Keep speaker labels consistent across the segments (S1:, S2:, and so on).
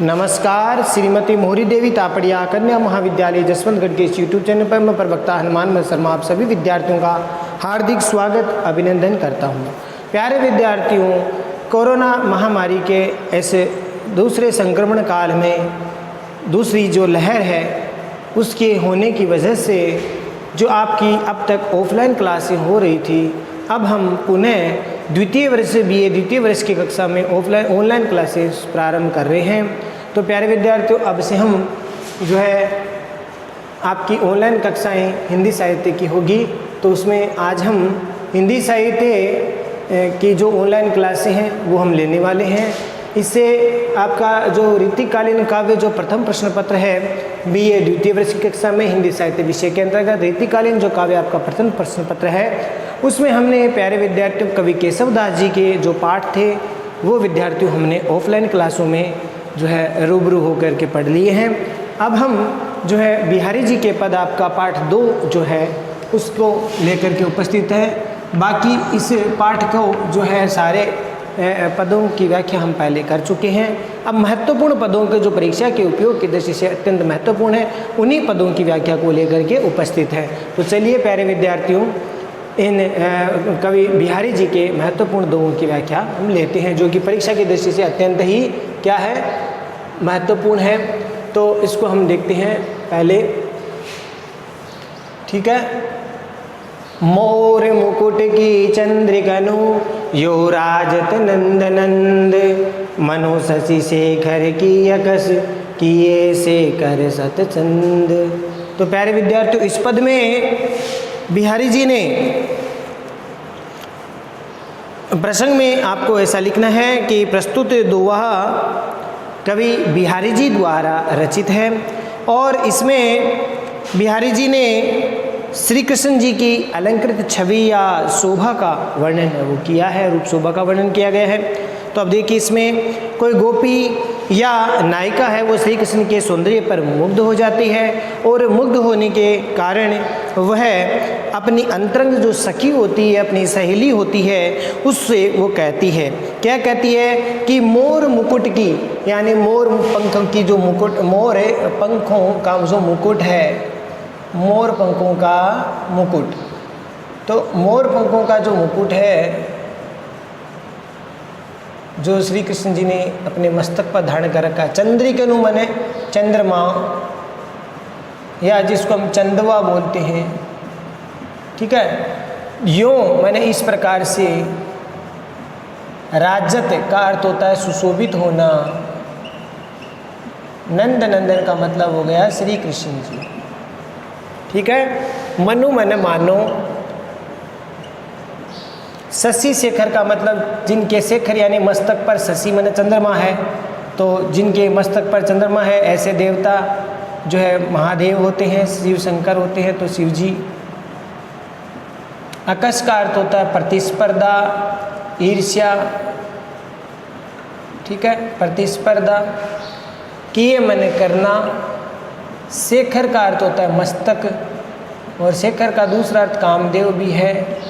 S1: नमस्कार। श्रीमती मोहरी देवी तापड़िया कन्या महाविद्यालय जसवंतगढ़ के इस यूट्यूब चैनल पर मैं प्रवक्ता हनुमान शर्मा आप सभी विद्यार्थियों का हार्दिक स्वागत अभिनंदन करता हूं। प्यारे विद्यार्थियों, कोरोना महामारी के ऐसे दूसरे संक्रमण काल में दूसरी जो लहर है उसके होने की वजह से जो आपकी अब तक ऑफलाइन क्लासें हो रही थी, अब हम पुनः द्वितीय वर्ष BA द्वितीय वर्ष की कक्षा में ऑनलाइन क्लासेस प्रारंभ कर रहे हैं। तो प्यारे विद्यार्थियों, अब से हम जो है आपकी ऑनलाइन कक्षाएं हिंदी साहित्य की होगी। तो उसमें आज हम हिंदी साहित्य की जो ऑनलाइन क्लासें हैं वो हम लेने वाले हैं। इससे आपका जो ऋतुकालीन काव्य जो प्रथम प्रश्न पत्र है BA द्वितीय वर्ष की कक्षा में हिंदी साहित्य विषय के अंतर्गत ऋतुकालीन जो काव्य आपका प्रथम प्रश्न पत्र है उसमें हमने प्यारे विद्यार्थियों कवि केशवदास जी के जो पाठ थे वो विद्यार्थियों हमने ऑफलाइन क्लासों में जो है रूबरू होकर के पढ़ लिए हैं। अब हम जो है बिहारी जी के पद आपका पाठ 2 जो है उसको लेकर के उपस्थित है। बाकी इस पाठ को जो है सारे पदों की व्याख्या हम पहले कर चुके हैं। अब महत्वपूर्ण पदों के जो परीक्षा के उपयोग की दृष्टि से अत्यंत महत्वपूर्ण है उन्हीं पदों की व्याख्या को लेकर के उपस्थित है। तो चलिए प्यारे विद्यार्थियों, इन कवि बिहारी जी के महत्वपूर्ण दोहों की व्याख्या हम लेते हैं जो कि परीक्षा की दृष्टि से अत्यंत ही क्या है, महत्वपूर्ण है। तो इसको हम देखते हैं पहले, ठीक है। मोर मुकुट की चंद्रिकनु यो राजत नंद नंद, मनो शशि शेखर की यकस किए से कर सतचंद। तो प्यारे विद्यार्थियों, इस पद में बिहारी जी ने प्रसंग में आपको ऐसा लिखना है कि प्रस्तुत दोहा कवि बिहारी जी द्वारा रचित है और इसमें बिहारी जी ने श्री कृष्ण जी की अलंकृत छवि या शोभा का वर्णन वो किया है, रूप शोभा का वर्णन किया गया है। तो अब देखिए, इसमें कोई गोपी या नायिका है वो श्री कृष्ण के सौंदर्य पर मुग्ध हो जाती है और मुग्ध होने के कारण वह अपनी अंतरंग जो सखी होती है, अपनी सहेली होती है, उससे वो कहती है, क्या कहती है कि मोर मुकुट की, यानी मोर पंखों की जो मुकुट, मोर है पंखों का जो मुकुट है, मोर पंखों का मुकुट। तो मोर पंखों का जो मुकुट है जो श्री कृष्ण जी ने अपने मस्तक पर धारण कर रखा, चंद्रिकनु माने चंद्रमा या जिसको हम चंदवा बोलते हैं, ठीक है। यों माने इस प्रकार से, राजत का अर्थ होता है सुशोभित होना, नंद नंदन का मतलब हो गया श्री कृष्ण जी, ठीक है। मनु माने मानो, शशि शेखर का मतलब जिनके शेखर यानी मस्तक पर शशि माने चंद्रमा है, तो जिनके मस्तक पर चंद्रमा है ऐसे देवता जो है महादेव होते हैं, शिव शंकर होते हैं, तो शिव जी। अकस का अर्थ होता है प्रतिस्पर्धा, ईर्ष्या, ठीक है, प्रतिस्पर्धा। किए माने करना। शेखर का अर्थ होता है मस्तक और शेखर का दूसरा अर्थ कामदेव भी है।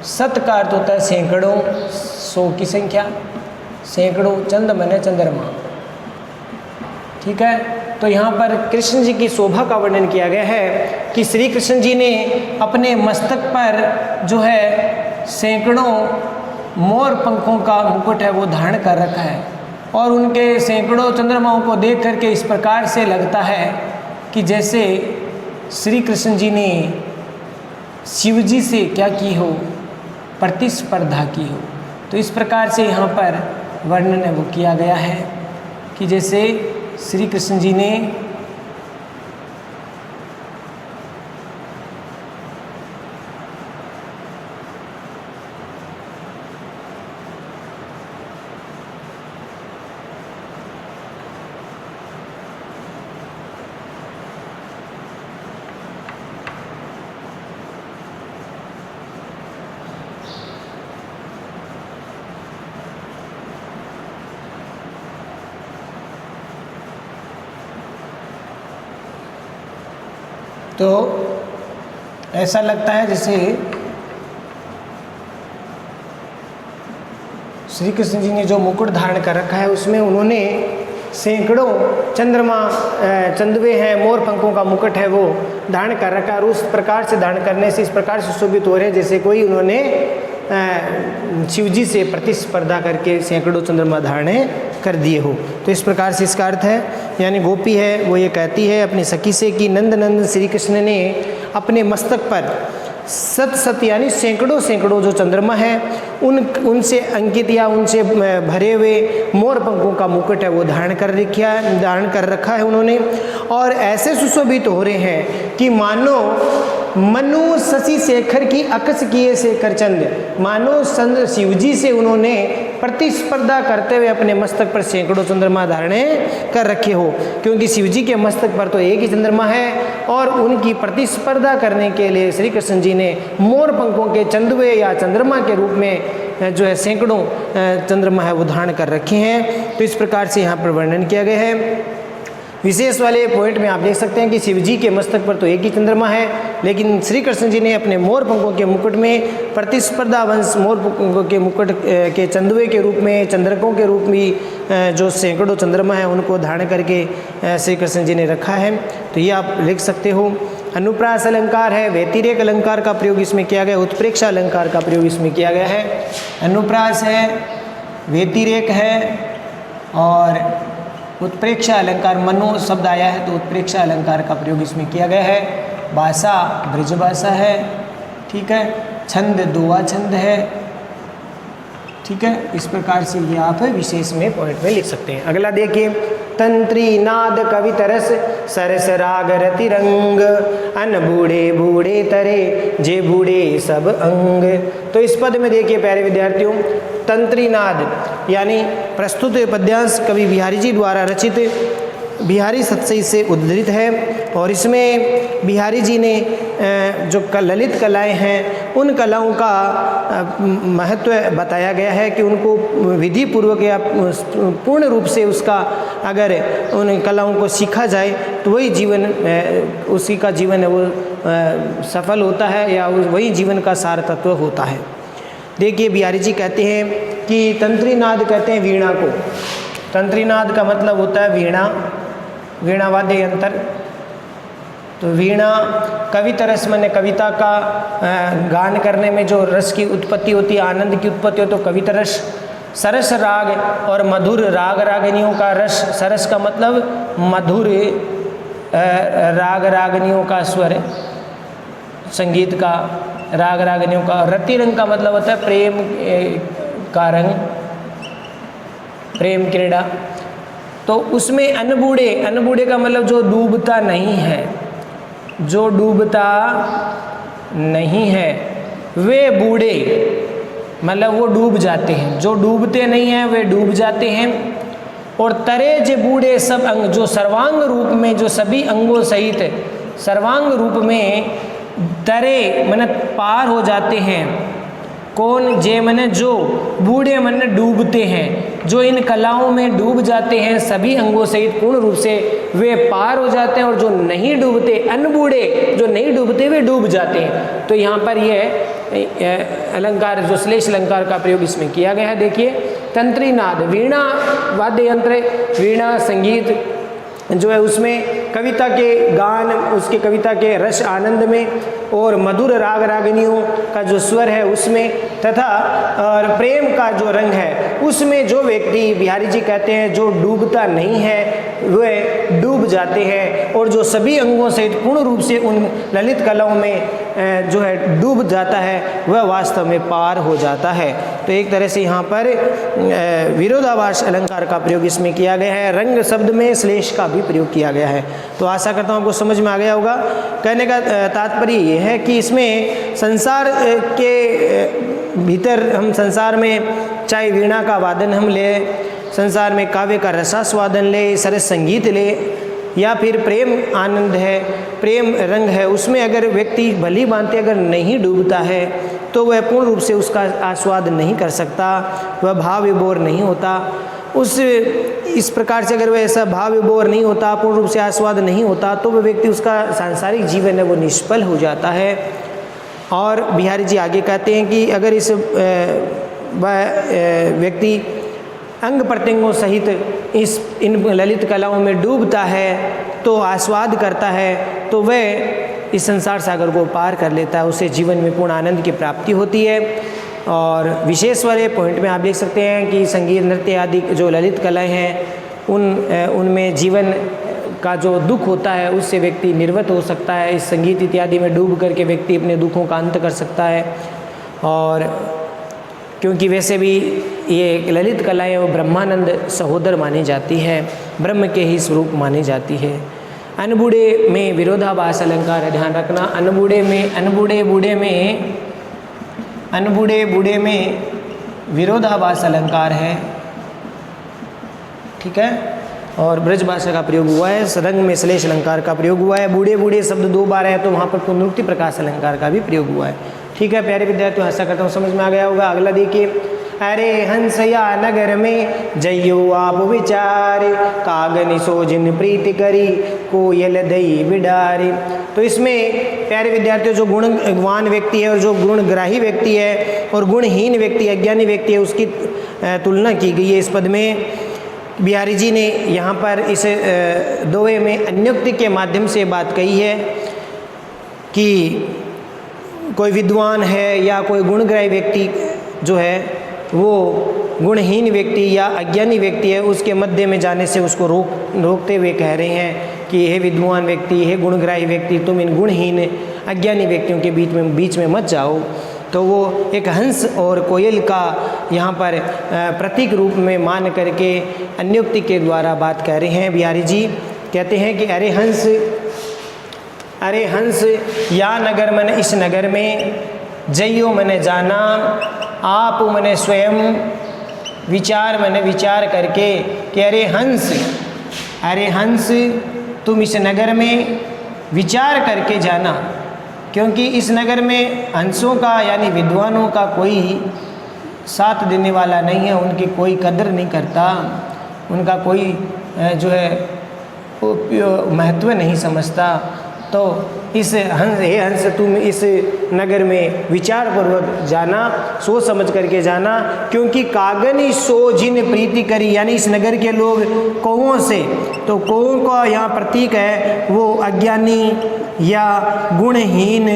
S1: सत का अर्थ होता है सैकड़ों, 100 की संख्या, सैकड़ों। चंद माने चंद्रमा, ठीक है। तो यहाँ पर कृष्ण जी की शोभा का वर्णन किया गया है कि श्री कृष्ण जी ने अपने मस्तक पर जो है सैकड़ों मोर पंखों का मुकुट है वो धारण कर रखा है और उनके सैकड़ों चंद्रमाओं को देख करके इस प्रकार से लगता है कि जैसे श्री कृष्ण जी ने शिव जी से क्या की हो, प्रतिस्पर्धा की हो। तो इस प्रकार से यहाँ पर वर्णन है वो किया गया है कि जैसे श्री कृष्ण जी ने तो ऐसा लगता है जैसे श्री कृष्ण जी ने जो मुकुट धारण कर रखा है उसमें उन्होंने सैकड़ों चंद्रमा चंदवे हैं, मोर पंखों का मुकुट है वो धारण कर रखा है। और उस प्रकार से धारण करने से इस प्रकार से शोभित हो रहे हैं जैसे कोई उन्होंने शिवजी से प्रतिस्पर्धा करके सैकड़ों चंद्रमा धारण कर दिए हो। तो इस प्रकार से इसका अर्थ है, यानी गोपी है वो ये कहती है अपनी सखी से कि नंद नंद श्री कृष्ण ने अपने मस्तक पर सत सत यानी सैकड़ों सैकड़ों जो चंद्रमा है उनसे अंकित या उनसे भरे हुए मोर पंखों का मुकुट है वो धारण कर रखा है उन्होंने। और ऐसे सुशोभित हो रहे हैं कि मानो मनु शशि शेखर की अकस किए शेखर चंद, मानो चंद्र शिवजी से उन्होंने प्रतिस्पर्धा करते हुए अपने मस्तक पर सैकड़ों चंद्रमा धारण कर रखे हो, क्योंकि शिवजी के मस्तक पर तो एक ही चंद्रमा है और उनकी प्रतिस्पर्धा करने के लिए श्री कृष्ण जी ने मोर पंखों के चंदवे या चंद्रमा के रूप में जो है सैकड़ों चंद्रमा है वो धारण कर रखे हैं। तो इस प्रकार से यहाँ पर वर्णन किया गया है। विशेष वाले पॉइंट में आप देख सकते हैं कि शिवजी के मस्तक पर तो एक ही चंद्रमा है, लेकिन श्री कृष्ण जी ने अपने मोर पंखों के मुकुट में प्रतिस्पर्धा वंश मोर पंखों के मुकुट के चंदुए के रूप में, चंद्रकों के रूप में जो सैकड़ों चंद्रमा है उनको धारण करके श्री कृष्ण जी ने रखा है। तो ये आप लिख सकते हो। अनुप्रास अलंकार है, व्यतिरेक अलंकार का प्रयोग इसमें किया गया, उत्प्रेक्षा अलंकार का प्रयोग इसमें किया गया है। अनुप्रास है, व्यतिरेक है और उत्प्रेक्षा अलंकार, मनो शब्द आया है तो उत्प्रेक्षा अलंकार का प्रयोग इसमें किया गया है। भाषा ब्रज भाषा है, ठीक है। छंद दोहा छंद है, ठीक है। इस प्रकार से ये आप विशेष में पॉइंट में लिख सकते हैं। अगला देखिए, तंत्री नाद कवित रस सरस राग रति रंग अन बूढ़े बूढ़े तरे जे बूढ़े सब अंग। तो इस पद में देखिए प्यारे विद्यार्थियों, तंत्री नाद यानी प्रस्तुत पद्यांश कवि बिहारी जी द्वारा रचित बिहारी सत्सई से उद्धृत है और इसमें बिहारी जी ने जो ललित कलाएं हैं उन कलाओं का महत्व बताया गया है कि उनको विधि पूर्वक या पूर्ण रूप से उसका अगर उन कलाओं को सीखा जाए तो वही जीवन उसी का जीवन है वो सफल होता है या वही जीवन का सार तत्व होता है। देखिए बिहारी जी कहते हैं कि तंत्री नाद कहते हैं वीणा को। तंत्री नाद का मतलब होता है वीणा, वीणा वाद्य यंत्र। तो वीणा कविता रस माने कविता का गान करने में जो रस की उत्पत्ति होती है, आनंद की उत्पत्ति हो तो कविता रस। सरस राग और मधुर राग रागनियों का रस, सरस का मतलब मधुर राग रागनियों का स्वर, संगीत का राग रागनियों का। रति रंग का मतलब होता है प्रेम का रंग, प्रेम क्रीड़ा। तो उसमें अनबूढ़े, अनबूढ़े का मतलब जो डूबता नहीं है, जो डूबता नहीं है वे बूढ़े, मतलब वो डूब जाते हैं, जो डूबते नहीं हैं वे डूब जाते हैं। और तरे जे बूढ़े सब अंग, जो सर्वांग रूप में, जो सभी अंगों सहित सर्वांग रूप में तरे मन पार हो जाते हैं। कौन? जे मन जो, बूढ़े मन डूबते हैं, जो इन कलाओं में डूब जाते हैं सभी अंगों सहित पूर्ण रूप से वे पार हो जाते हैं। और जो नहीं डूबते, अनबूढ़े जो नहीं डूबते वे डूब जाते हैं। तो यहाँ पर यह अलंकार जो श्लेष अलंकार का प्रयोग इसमें किया गया है। देखिए तंत्री नाद, वीणा वाद्य यंत्र, वीणा संगीत जो है उसमें कविता के गान, उसके कविता के रस आनंद में और मधुर राग रागनियों का जो स्वर है उसमें, तथा और प्रेम का जो रंग है उसमें जो व्यक्ति, बिहारी जी कहते हैं जो डूबता नहीं है वे डूब जाते हैं। और जो सभी अंगों से पूर्ण रूप से उन ललित कलाओं में जो है डूब जाता है वह वास्तव में पार हो जाता है। तो एक तरह से यहाँ पर विरोधाभास अलंकार का प्रयोग इसमें किया गया है। रंग शब्द में श्लेष का भी प्रयोग किया गया है। तो आशा करता हूँ आपको समझ में आ गया होगा। कहने का तात्पर्य ये है कि इसमें संसार के भीतर हम संसार में चाहे वीणा का वादन हम ले, संसार में काव्य का रसास्वादन ले, सरस संगीत ले, या फिर प्रेम आनंद है, प्रेम रंग है, उसमें अगर व्यक्ति भली भांति अगर नहीं डूबता है तो वह पूर्ण रूप से उसका आस्वाद नहीं कर सकता, वह भाव विभोर नहीं होता। इस प्रकार से अगर वह ऐसा भाव विभोर नहीं होता, पूर्ण रूप से आस्वाद नहीं होता, तो वह व्यक्ति उसका सांसारिक जीवन है वो निष्फल हो जाता है। और बिहारी जी आगे कहते हैं कि अगर इस व्यक्ति अंग प्रत्यंगों सहित इन ललित कलाओं में डूबता है तो आस्वाद करता है तो वह इस संसार सागर को पार कर लेता है, उसे जीवन में पूर्ण आनंद की प्राप्ति होती है। और विशेष वाले पॉइंट में आप देख सकते हैं कि संगीत नृत्य आदि जो ललित कलाएं हैं उनमें जीवन का जो दुख होता है उससे व्यक्ति निर्वृत्त हो सकता है। इस संगीत इत्यादि में डूब करके व्यक्ति अपने दुखों का अंत कर सकता है। और क्योंकि वैसे भी ये ललित कलाएं वो ब्रह्मानंद सहोदर मानी जाती है, ब्रह्म के ही स्वरूप मानी जाती है। अनबूढ़े में विरोधाभास अलंकार है, ध्यान रखना। अनबूढ़े बूढ़े में विरोधाभास अलंकार है, ठीक है। और ब्रज भाषा का प्रयोग हुआ है, रंग में श्लेष अलंकार का प्रयोग हुआ है। बूढ़े बूढ़े शब्द 2 बार है तो वहाँ पर पुनरुक्ति प्रकाश अलंकार का भी प्रयोग हुआ है, ठीक है। प्यारे विद्यार्थियों, आशा करता हूँ समझ में आ गया होगा। अगला देखिए, अरे हंस या नगर में जइयो आप विचार, कागनि सो जिन प्रीति करी कोयल दई बिडारी। तो इसमें प्यारे विद्यार्थियों जो गुणवान व्यक्ति है और जो गुणग्राही व्यक्ति है और गुणहीन व्यक्ति अज्ञानी व्यक्ति है उसकी तुलना की गई है इस पद में। बिहारी जी ने यहाँ पर इस दोहे में अन्योक्ति के माध्यम से बात कही है कि कोई विद्वान है या कोई गुणग्राही व्यक्ति जो है वो गुणहीन व्यक्ति या अज्ञानी व्यक्ति है, उसके मध्य में जाने से उसको रोकते हुए कह रहे हैं कि हे विद्वान व्यक्ति, हे गुणग्राही व्यक्ति, तुम इन गुणहीन अज्ञानी व्यक्तियों के बीच में मत जाओ। तो वो एक हंस और कोयल का यहाँ पर प्रतीक रूप में मान करके अन्योक्ति के द्वारा बात कह रहे हैं। बिहारी जी कहते हैं कि अरे हंस या नगर मन इस नगर में, जइयो मन जाना आप मन स्वयं, विचार मन विचार करके कि अरे हंस तुम इस नगर में विचार करके जाना, क्योंकि इस नगर में हंसों का यानी विद्वानों का कोई साथ देने वाला नहीं है, उनकी कोई कदर नहीं करता, उनका कोई जो है महत्व नहीं समझता। तो इस हंस तुम इस नगर में विचार पूर्वक जाना, सोच समझ करके जाना, क्योंकि कागनी सो जिन प्रीति करी, यानी इस नगर के लोग कौओं से, तो कौओं का यहाँ प्रतीक है वो अज्ञानी या गुणहीन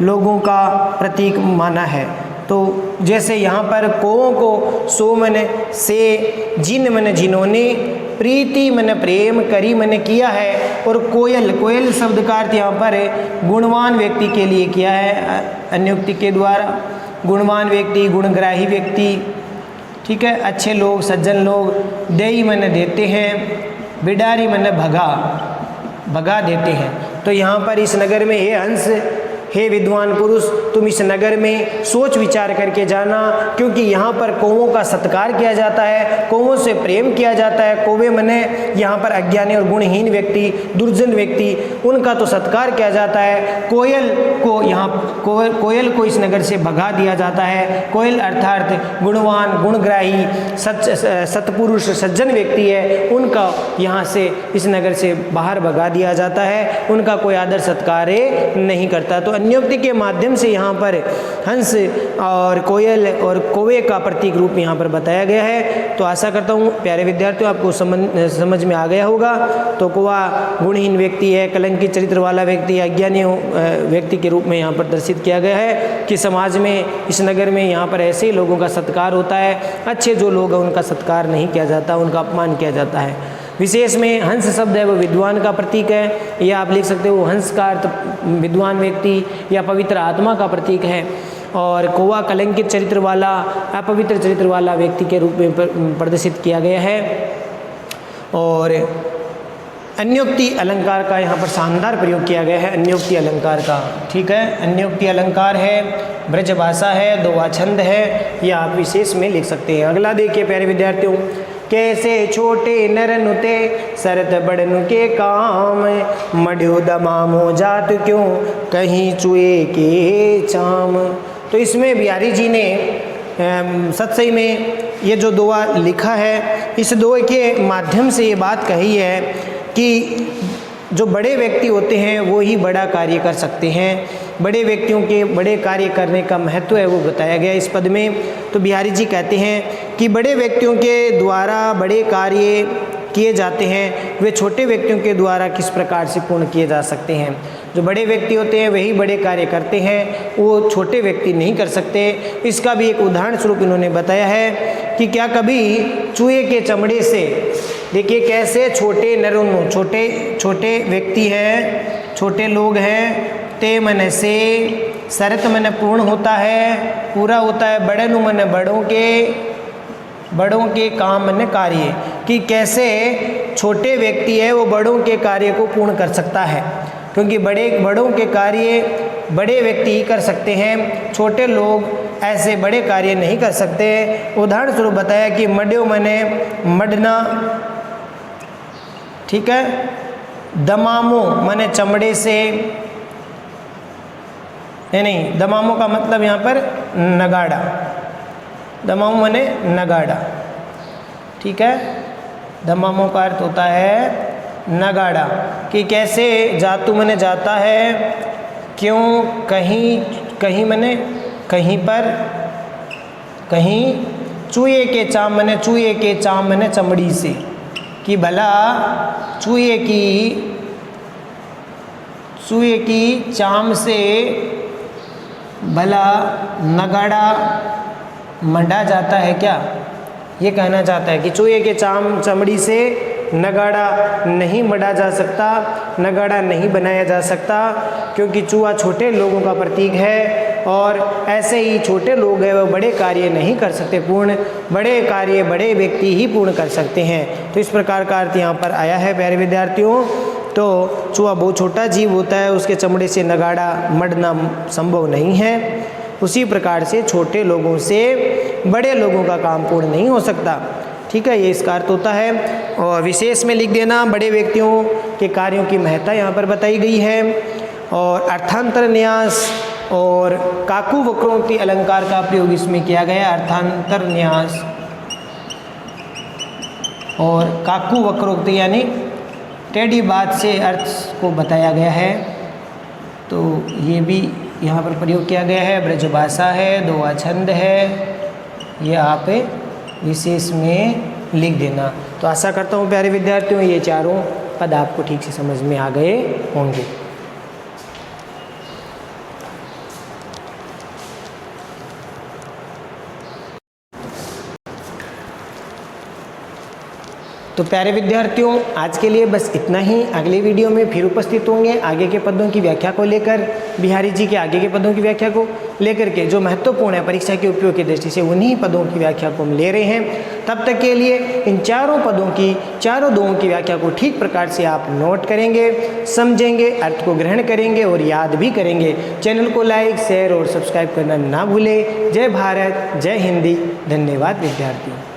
S1: लोगों का प्रतीक माना है। तो जैसे यहाँ पर कौओं को सो मन से, जिन मन जिन्होंने, प्रीति मन प्रेम करी मन किया है, और कोयल शब्द का अर्थ यहाँ पर गुणवान व्यक्ति के लिए किया है अन्योक्ति के द्वारा। गुणवान व्यक्ति, गुणग्राही व्यक्ति, ठीक है, अच्छे लोग, सज्जन लोग, देई मन देते हैं, बिडारी मन भगा देते हैं। तो यहाँ पर इस नगर में हे हंस, हे विद्वान पुरुष, तुम इस नगर में सोच विचार करके जाना, क्योंकि यहाँ पर कौओं का सत्कार किया जाता है, कौओं से प्रेम किया जाता है। कौवे मने यहाँ पर अज्ञानी और गुणहीन व्यक्ति, दुर्जन व्यक्ति, उनका तो सत्कार किया जाता है। कोयल को इस नगर से भगा दिया जाता है। कोयल अर्थात गुणवान, गुणग्राही, सत्पुरुष, सज्जन व्यक्ति है, उनका यहाँ से इस नगर से बाहर भगा दिया जाता है, उनका कोई आदर सत्कार नहीं करता। तो अन्योक्ति के माध्यम से यहाँ पर हंस और कोयल और कौवे का प्रतीक रूप यहाँ पर बताया गया है। तो आशा करता हूँ प्यारे विद्यार्थियों आपको समझ में आ गया होगा। तो कौवा गुणहीन व्यक्ति है, कलंकित चरित्र वाला व्यक्ति, अज्ञानी व्यक्ति के रूप में यहाँ पर दर्शित किया गया है कि समाज में, इस नगर में यहाँ पर ऐसे लोगों का सत्कार होता है। अच्छे जो लोग हैं उनका सत्कार नहीं किया जाता, उनका अपमान किया जाता है। विशेष में हंस शब्द है वो विद्वान का प्रतीक है, या आप लिख सकते हो हंस का अर्थ विद्वान व्यक्ति या पवित्र आत्मा का प्रतीक है। और कौवा कलंकित चरित्र वाला, अपवित्र चरित्र वाला व्यक्ति के रूप में प्रदर्शित किया गया है। और अन्योक्ति अलंकार का यहाँ पर शानदार प्रयोग किया गया है, अन्योक्ति अलंकार का, ठीक है। अन्योक्ति अलंकार है, ब्रज भाषा है, दोहा छंद है, या आप विशेष में लिख सकते हैं। अगला देखिए प्यारे विद्यार्थियों, कैसे छोटे नर नुते सरत बड़नु के काम, मढ़ो दमामो जात क्यों कहीं चुए के चाम। तो इसमें बिहारी जी ने सत्सई में ये जो दोहा लिखा है, इस दोहे के माध्यम से ये बात कही है कि जो बड़े व्यक्ति होते हैं वो ही बड़ा कार्य कर सकते हैं, बड़े व्यक्तियों के बड़े कार्य करने का महत्व है वो बताया गया इस पद में। तो बिहारी जी कहते हैं कि बड़े व्यक्तियों के द्वारा बड़े कार्य किए जाते हैं वे छोटे व्यक्तियों के द्वारा किस प्रकार से पूर्ण किए जा सकते हैं। जो बड़े व्यक्ति होते हैं वही बड़े कार्य करते हैं, वो छोटे व्यक्ति नहीं कर सकते। इसका भी एक उदाहरण स्वरूप इन्होंने बताया है कि क्या कभी चूहे के चमड़े से, देखिए कैसे छोटे नरुन, छोटे व्यक्ति हैं, छोटे लोग हैं, ते मन से शरत मन पूर्ण होता है, पूरा होता है, बड़े नु मन बड़ों के काम मन कार्य, कि कैसे छोटे व्यक्ति है वो बड़ों के कार्य को पूर्ण कर सकता है, क्योंकि बड़ों के कार्य बड़े व्यक्ति ही कर सकते हैं, छोटे लोग ऐसे बड़े कार्य नहीं कर सकते। उदाहरण स्वरूप बताया कि मड्यो मने मडना, ठीक है, दमामो मने चमड़े से, नहीं दमामो का मतलब यहाँ पर नगाड़ा, दमामो मने नगाड़ा, ठीक है, दमामो का अर्थ होता है नगाड़ा, कि कैसे जातु मने जाता है, क्यों, कहीं मने कहीं पर, कहीं चूहे के चाम मने चमड़ी से, कि भला चूहे की चाम से भला नगाड़ा मंडा जाता है क्या, ये कहना चाहता है कि चूहे के चमड़ी से नगाड़ा नहीं मढ़ा जा सकता, नगाड़ा नहीं बनाया जा सकता, क्योंकि चूहा छोटे लोगों का प्रतीक है, और ऐसे ही छोटे लोग हैं वो बड़े कार्य नहीं कर सकते पूर्ण, बड़े कार्य बड़े व्यक्ति ही पूर्ण कर सकते हैं। तो इस प्रकार का अर्थ यहाँ पर आया है प्यारे विद्यार्थियों। तो चूहा बहुत छोटा जीव होता है, उसके चमड़े से नगाड़ा मढ़ना संभव नहीं है, उसी प्रकार से छोटे लोगों से बड़े लोगों का काम पूर्ण नहीं हो सकता, ठीक है, ये इसका अर्थ होता है। और विशेष में लिख देना, बड़े व्यक्तियों के कार्यों की महत्ता यहाँ पर बताई गई है। और अर्थांतर न्यास और काकू वक्रोक्ति अलंकार का प्रयोग इसमें किया गया, अर्थांतर न्यास और काकू वक्रोक्ति यानी टेढ़ी बात से अर्थ को बताया गया है, तो ये भी यहाँ पर प्रयोग किया गया है। ब्रजभाषा है, दोहा छंद है, ये आप विशेष में लिख देना। तो आशा करता हूँ प्यारे विद्यार्थियों ये चारों पद आपको ठीक से समझ में आ गए होंगे। तो प्यारे विद्यार्थियों आज के लिए बस इतना ही। अगले वीडियो में फिर उपस्थित होंगे आगे के पदों की व्याख्या को लेकर, बिहारी जी के आगे के पदों की व्याख्या को लेकर के जो महत्वपूर्ण है परीक्षा के उपयोग की दृष्टि से, उन्हीं पदों की व्याख्या को हम ले रहे हैं। तब तक के लिए इन चारों पदों की, चारों दोहों की व्याख्या को ठीक प्रकार से आप नोट करेंगे, समझेंगे, अर्थ को ग्रहण करेंगे और याद भी करेंगे। चैनल को लाइक, शेयर और सब्सक्राइब करना ना भूलें। जय भारत, जय हिंदी। धन्यवाद विद्यार्थियों।